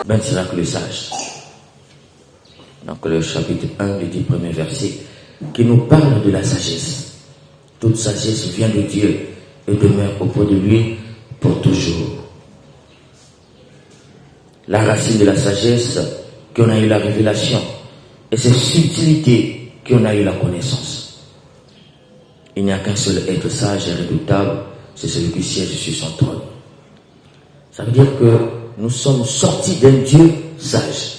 Ben Sirach le sage. Donc le chapitre 1, les 10 premiers versets, qui nous parle de la sagesse. Toute sagesse vient de Dieu et demeure auprès de lui pour toujours. La racine de la sagesse, qu'on a eu la révélation, et cette subtilité qu'on a eu la connaissance. Il n'y a qu'un seul être sage et redoutable, c'est celui qui siège sur son trône. Ça veut dire que nous sommes sortis d'un Dieu sage.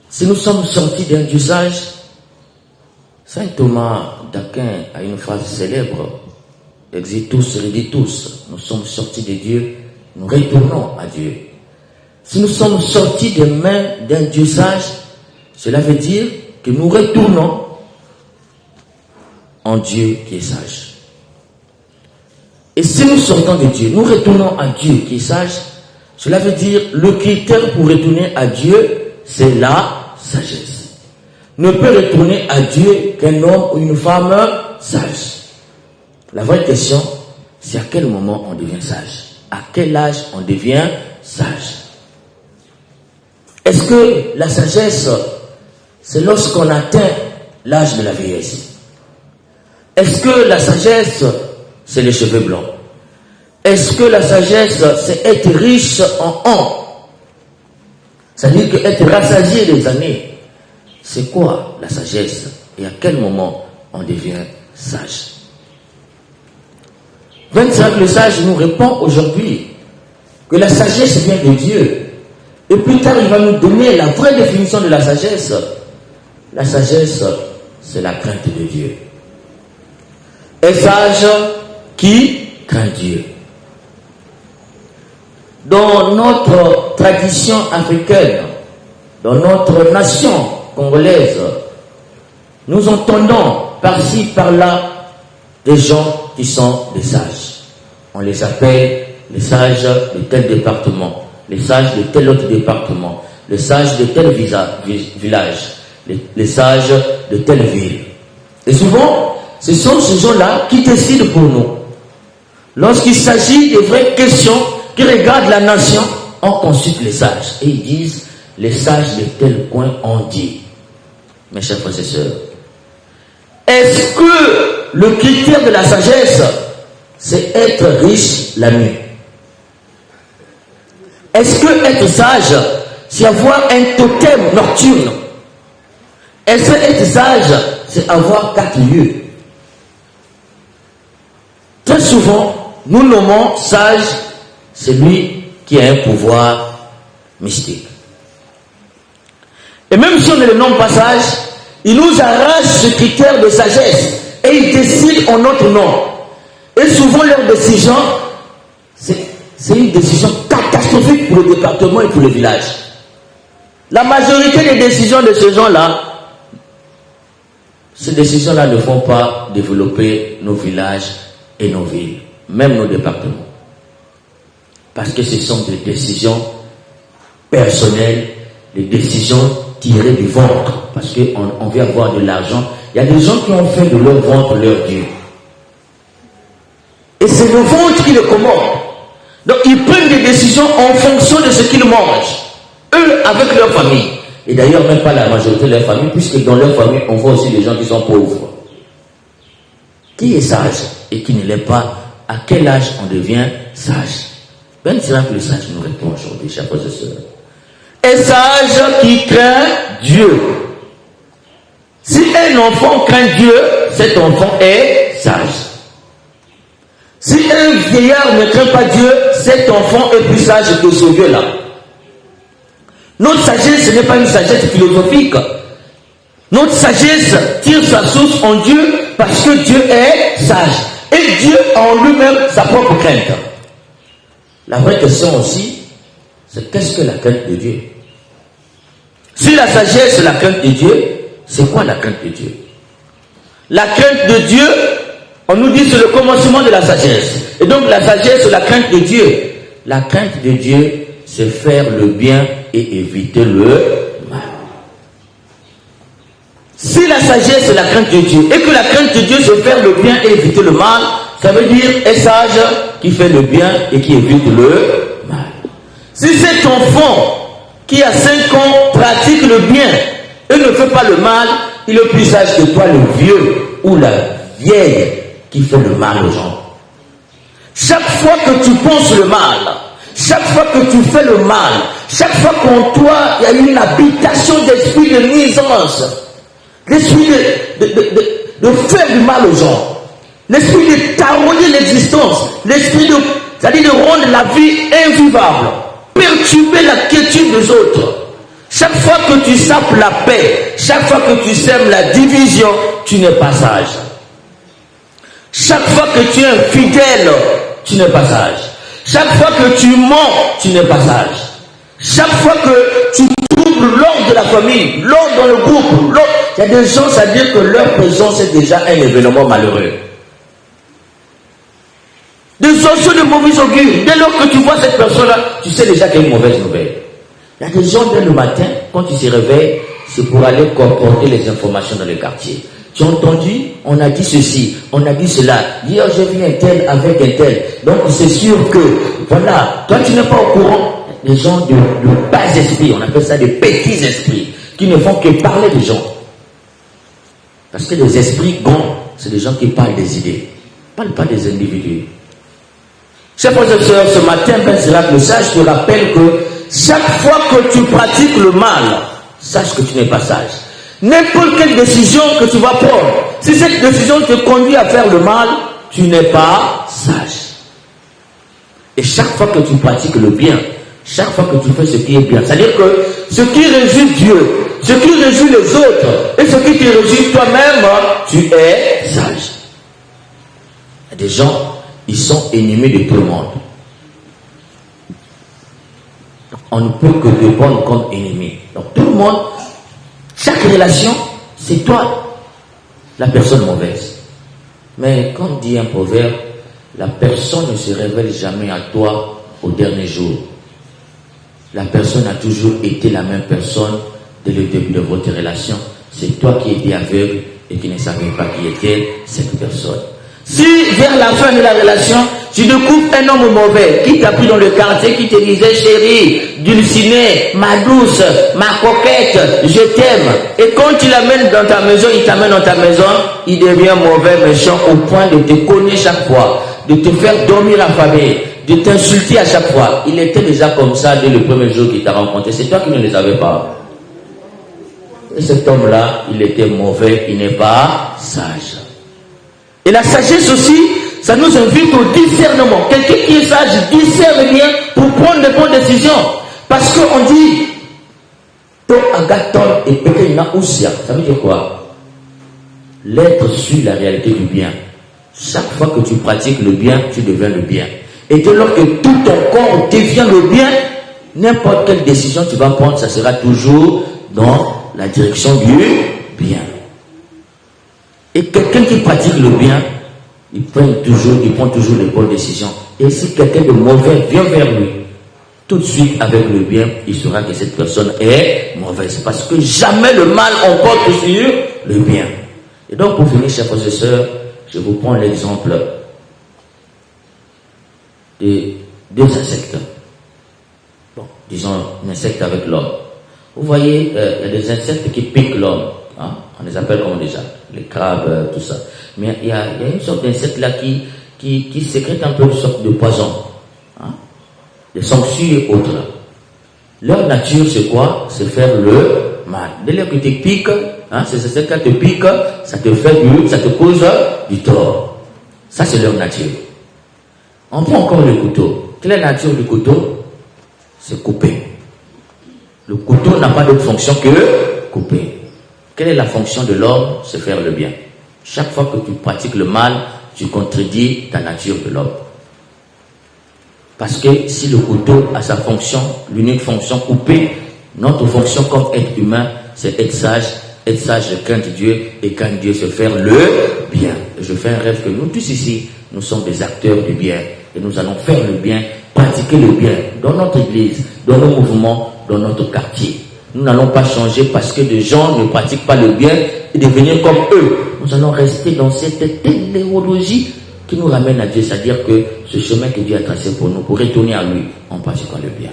Si nous sommes sortis d'un Dieu sage, Saint Thomas d'Aquin a une phrase célèbre, exitus reditus, nous sommes sortis de Dieu, nous retournons à Dieu. Si nous sommes sortis des mains d'un Dieu sage, cela veut dire que nous retournons en Dieu qui est sage. Et si nous sortons de Dieu, nous retournons à Dieu qui est sage, cela veut dire le critère pour retourner à Dieu, c'est la sagesse. Ne peut retourner à Dieu qu'un homme ou une femme sage. La vraie question, c'est à quel moment on devient sage? À quel âge on devient sage? Est-ce que la sagesse, c'est lorsqu'on atteint l'âge de la vieillesse? Est-ce que la sagesse, c'est les cheveux blancs? Est-ce que la sagesse, c'est être riche en ans? C'est-à-dire que être rassasié des années. C'est quoi la sagesse? Et à quel moment on devient sage? Ben Sirach le sage nous répond aujourd'hui que la sagesse vient de Dieu. Et plus tard, il va nous donner la vraie définition de la sagesse. La sagesse, c'est la crainte de Dieu. Un sage qui craint Dieu. Dans notre tradition africaine, dans notre nation congolaise, nous entendons par-ci, par-là des gens qui sont des sages. On les appelle les sages de tel département, les sages de tel autre département, les sages de tel village, les sages de telle ville. Et souvent, ce sont ces gens-là qui décident pour nous. Lorsqu'il s'agit des vraies questions qui regardent la nation, on consulte les sages. Et ils disent, les sages de tel coin ont dit. Mes chers frères et sœurs, est-ce que le critère de la sagesse, c'est être riche la nuit? Est-ce que être sage, c'est avoir un totem nocturne? Est-ce que être sage, c'est avoir 4 lieux? Très souvent, nous nommons sage celui qui a un pouvoir mystique. Et même si on ne le nomme pas sage, il nous arrache ce critère de sagesse et il décide en notre nom. Et souvent leur décision, c'est une décision catastrophique pour le département et pour le village. La majorité des décisions de ces gens-là, ces décisions-là ne font pas développer nos villages et nos villes, même nos départements. Parce que ce sont des décisions personnelles, des décisions tirées du ventre. Parce qu'on veut avoir de l'argent. Il y a des gens qui ont fait de leur ventre leur Dieu. Et c'est le ventre qui le commande. Donc ils prennent des décisions en fonction de ce qu'ils mangent. Eux, avec leur famille. Et d'ailleurs, même pas la majorité de leur famille, puisque dans leur famille, on voit aussi des gens qui sont pauvres. Qui est sage et qui ne l'est pas? À quel âge on devient sage? Ben Sirach le sage nous répond aujourd'hui, chers frères et sœurs. Un sage qui craint Dieu. Si un enfant craint Dieu, cet enfant est sage. Si un vieillard ne craint pas Dieu, cet enfant est plus sage que ce vieux-là. Notre sagesse, ce n'est pas une sagesse philosophique. Notre sagesse tire sa source en Dieu parce que Dieu est sage. Et Dieu a en lui-même sa propre crainte. La vraie question aussi, c'est qu'est-ce que la crainte de Dieu? Si la sagesse c'est la crainte de Dieu, c'est quoi la crainte de Dieu? La crainte de Dieu, on nous dit c'est le commencement de la sagesse. Et donc la sagesse c'est la crainte de Dieu. La crainte de Dieu, c'est faire le bien et éviter le mal. Si la sagesse c'est la crainte de Dieu et que la crainte de Dieu c'est faire le bien et éviter le mal, ça veut dire un sage qui fait le bien et qui évite le mal. Si cet enfant qui a 5 ans pratique le bien et ne fait pas le mal, il est plus sage que toi, le vieux ou la vieille qui fait le mal aux gens. Chaque fois que tu penses le mal, chaque fois que tu fais le mal, chaque fois qu'en toi il y a une habitation d'esprit de nuisance, l'esprit de faire du mal aux gens, l'esprit de tarauder l'existence, l'esprit c'est-à-dire de rendre la vie invivable, perturber la quiétude des autres. Chaque fois que tu sapes la paix, chaque fois que tu sèmes la division, tu n'es pas sage. Chaque fois que tu es infidèle, tu n'es pas sage. Chaque fois que tu mens, tu n'es pas sage. Chaque fois que tu troubles l'ordre de la famille, l'ordre dans le groupe, il y a des gens, c'est-à-dire que leur présence est déjà un événement malheureux. Des oiseaux de mauvais augure. Dès lors que tu vois cette personne-là, tu sais déjà qu'il y a une mauvaise nouvelle. Il y a des gens, dès le matin, quand tu se réveilles, c'est pour aller comporter les informations dans le quartier. Tu as entendu? On a dit ceci, on a dit cela. Hier, j'ai vu un tel avec un tel. Donc, c'est sûr que, voilà, toi, tu n'es pas au courant. Les gens de bas esprits, on appelle ça des petits esprits, qui ne font que parler des gens. Parce que les esprits gonds, c'est des gens qui parlent des idées. Ils ne parlent pas des individus. Chers frères et sœurs, ce matin, c'est là que le sage te rappelle que chaque fois que tu pratiques le mal, sache que tu n'es pas sage. N'importe quelle décision que tu vas prendre, si cette décision te conduit à faire le mal, tu n'es pas sage. Et chaque fois que tu pratiques le bien, chaque fois que tu fais ce qui est bien, c'est-à-dire que ce qui réjouit Dieu, ce qui réjouit les autres, et ce qui te réjouit toi-même, tu es sage. Il y a des gens, ils sont ennemis de tout le monde. On ne peut que te prendre comme ennemi. Donc tout le monde, chaque relation, c'est toi, la personne mauvaise. Mais comme dit un proverbe, la personne ne se révèle jamais à toi au dernier jour. La personne a toujours été la même personne dès le début de votre relation. C'est toi qui étais aveugle et qui ne savais pas qui était cette personne. Si vers la fin de la relation, tu découvres un homme mauvais qui t'a pris dans le quartier, qui te disait chérie, dulcinée, ma douce, ma coquette, je t'aime. Et quand tu l'amènes dans ta maison, il t'amène dans ta maison, il devient mauvais, méchant, au point de te cogner chaque fois, de te faire dormir la famille, de t'insulter à chaque fois. Il était déjà comme ça dès le premier jour qu'il t'a rencontré. C'est toi qui ne le savais pas. Et cet homme-là, il était mauvais, il n'est pas sage. Et la sagesse aussi, ça nous invite au discernement. Quelqu'un qui est sage discerne bien pour prendre de bonnes décisions. Parce qu'on dit, ton agaton et pequena ousia. Ça veut dire quoi? L'être suit la réalité du bien. Chaque fois que tu pratiques le bien, tu deviens le bien. Et dès lors que tout ton corps devient le bien, n'importe quelle décision tu vas prendre, ça sera toujours dans la direction du bien. Et quelqu'un qui pratique le bien, il prend toujours les bonnes décisions. Et si quelqu'un de mauvais vient vers lui, tout de suite avec le bien, il saura que cette personne est mauvaise. Parce que jamais le mal emporte sur le bien. Et donc pour finir, chers frères et sœurs, je vous prends l'exemple de deux insectes. Bon, disons un insecte avec l'homme. Vous voyez, il y a des insectes qui piquent l'homme. Hein? On les appelle comment déjà? Les crabes, tout ça. Mais il y a une sorte d'insecte là qui sécrète un peu une sorte de poison. Hein? Les sangsues et autres. Leur nature, c'est quoi? C'est faire le mal. Dès lors que tu piques, hein, ces insectes là te piquent, ça te cause du tort. Ça, c'est leur nature. On prend encore le couteau. Quelle est la nature du couteau? C'est couper. Le couteau n'a pas d'autre fonction que couper. Quelle est la fonction de l'homme? C'est faire le bien. Chaque fois que tu pratiques le mal, tu contredis ta nature de l'homme. Parce que si le couteau a sa fonction, l'unique fonction couper, notre fonction comme être humain, c'est être sage, craindre Dieu et quand Dieu se faire le bien. Et je fais un rêve que nous tous ici, nous sommes des acteurs du bien et nous allons faire le bien, pratiquer le bien dans notre église, dans nos mouvements, dans notre quartier. Nous n'allons pas changer parce que des gens ne pratiquent pas le bien et devenir comme eux. Nous allons rester dans cette téléologie qui nous ramène à Dieu, c'est-à-dire que ce chemin que Dieu a tracé pour nous, pour retourner à lui en pratiquant le bien.